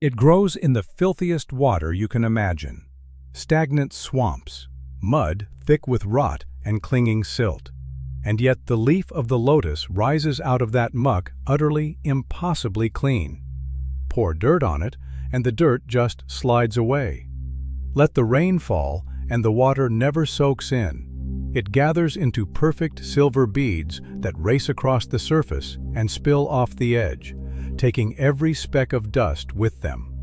It grows in the filthiest water you can imagine. Stagnant swamps, mud thick with rot and clinging silt. And yet the leaf of the lotus rises out of that muck utterly, impossibly clean. Pour dirt on it, and the dirt just slides away. Let the rain fall, and the water never soaks in. It gathers into perfect silver beads that race across the surface and spill off the edge, taking every speck of dust with them.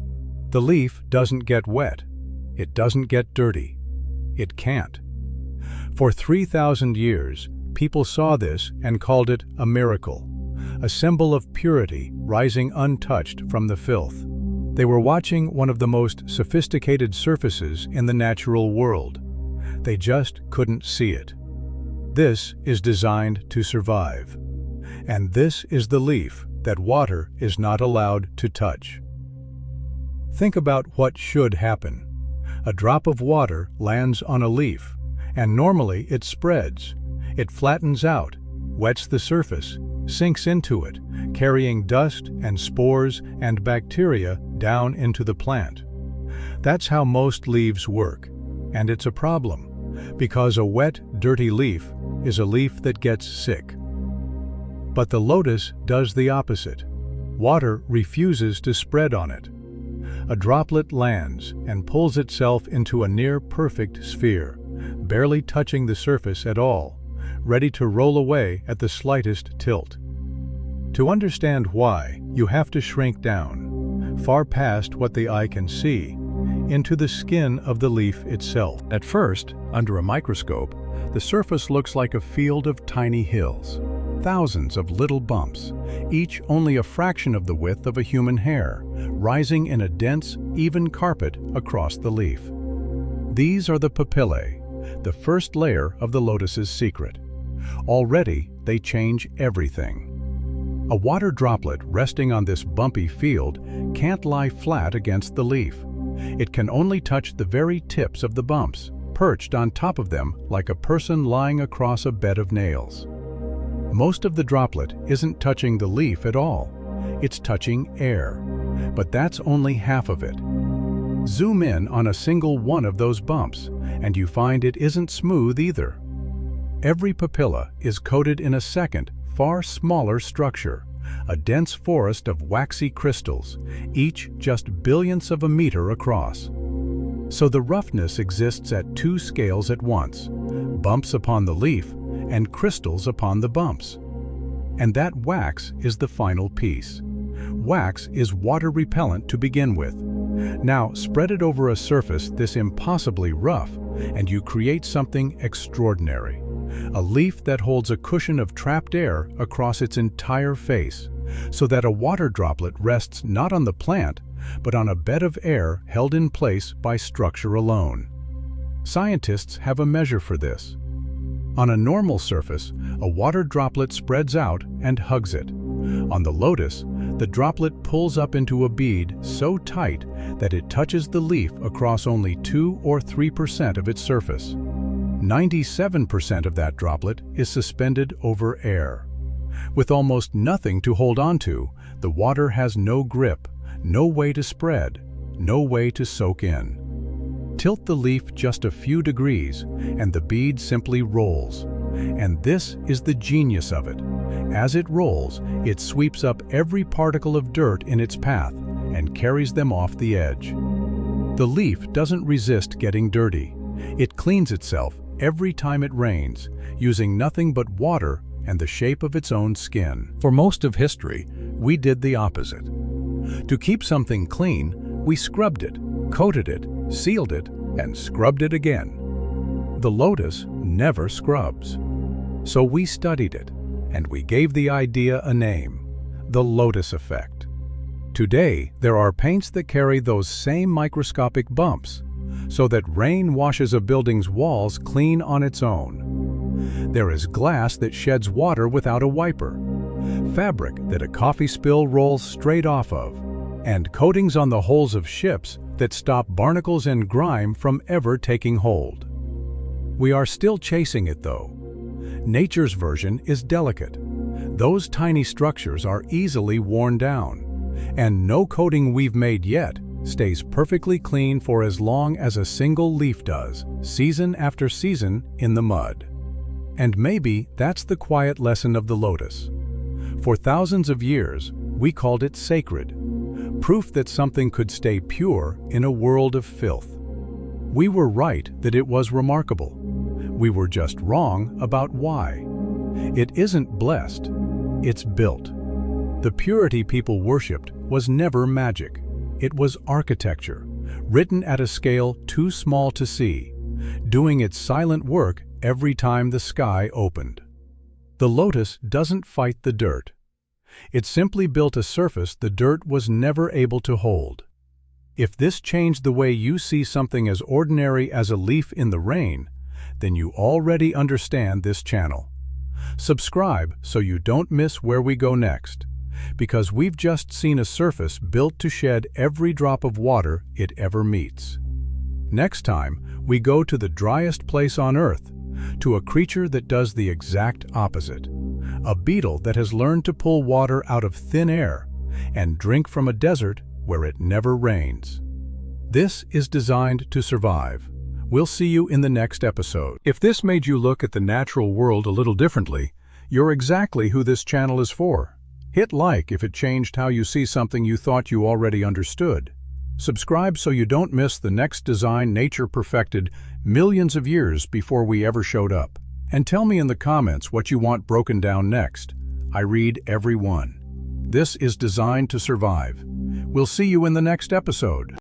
The leaf doesn't get wet. It doesn't get dirty. It can't. For 3,000 years, people saw this and called it a miracle, a symbol of purity rising untouched from the filth. They were watching one of the most sophisticated surfaces in the natural world. They just couldn't see it. This is designed to survive. And this is the leaf that water is not allowed to touch. Think about what should happen. A drop of water lands on a leaf, and normally it spreads. It flattens out, wets the surface, sinks into it, carrying dust and spores and bacteria down into the plant. That's how most leaves work, and it's a problem, because a wet, dirty leaf is a leaf that gets sick. But the lotus does the opposite. Water refuses to spread on it. A droplet lands and pulls itself into a near-perfect sphere, barely touching the surface at all, ready to roll away at the slightest tilt. To understand why, you have to shrink down, far past what the eye can see, into the skin of the leaf itself. At first, under a microscope, the surface looks like a field of tiny hills. Thousands of little bumps, each only a fraction of the width of a human hair, rising in a dense, even carpet across the leaf. These are the papillae, the first layer of the lotus's secret. Already, they change everything. A water droplet resting on this bumpy field can't lie flat against the leaf. It can only touch the very tips of the bumps, perched on top of them like a person lying across a bed of nails. Most of the droplet isn't touching the leaf at all. It's touching air. But that's only half of it. Zoom in on a single one of those bumps, and you find it isn't smooth either. Every papilla is coated in a second, far smaller structure, a dense forest of waxy crystals, each just billionths of a meter across. So the roughness exists at two scales at once, bumps upon the leaf and crystals upon the bumps. And that wax is the final piece. Wax is water repellent to begin with. Now spread it over a surface this impossibly rough, and you create something extraordinary. A leaf that holds a cushion of trapped air across its entire face, so that a water droplet rests not on the plant, but on a bed of air held in place by structure alone. Scientists have a measure for this. On a normal surface, a water droplet spreads out and hugs it. On the lotus, the droplet pulls up into a bead so tight that it touches the leaf across only 2 or 3% of its surface. 97% of that droplet is suspended over air. With almost nothing to hold onto, the water has no grip, no way to spread, no way to soak in. Tilt the leaf just a few degrees, and the bead simply rolls. And this is the genius of it. As it rolls, it sweeps up every particle of dirt in its path and carries them off the edge. The leaf doesn't resist getting dirty. It cleans itself every time it rains, using nothing but water and the shape of its own skin. For most of history, we did the opposite. To keep something clean, we scrubbed it, coated it, sealed it, and scrubbed it again. The lotus never scrubs. So we studied it, and we gave the idea a name: the lotus effect. Today, there are paints that carry those same microscopic bumps, so that rain washes a building's walls clean on its own. There is glass that sheds water without a wiper, fabric that a coffee spill rolls straight off of, and coatings on the hulls of ships that stop barnacles and grime from ever taking hold. We are still chasing it, though. Nature's version is delicate. Those tiny structures are easily worn down. And no coating we've made yet stays perfectly clean for as long as a single leaf does, season after season in the mud. And maybe that's the quiet lesson of the lotus. For thousands of years, we called it sacred, proof that something could stay pure in a world of filth. We were right that it was remarkable. We were just wrong about why. It isn't blessed, it's built. The purity people worshipped was never magic. It was architecture, written at a scale too small to see, doing its silent work every time the sky opened. The lotus doesn't fight the dirt. It simply built a surface the dirt was never able to hold. If this changed the way you see something as ordinary as a leaf in the rain, then you already understand this channel. Subscribe so you don't miss where we go next, because we've just seen a surface built to shed every drop of water it ever meets. Next time, we go to the driest place on Earth, to a creature that does the exact opposite, a beetle that has learned to pull water out of thin air and drink from a desert where it never rains. This is Designed to Survive. We'll see you in the next episode. If this made you look at the natural world a little differently, you're exactly who this channel is for. Hit like if it changed how you see something you thought you already understood. Subscribe so you don't miss the next design nature perfected millions of years before we ever showed up. And tell me in the comments what you want broken down next. I read every one. This is Designed to Survive. We'll see you in the next episode.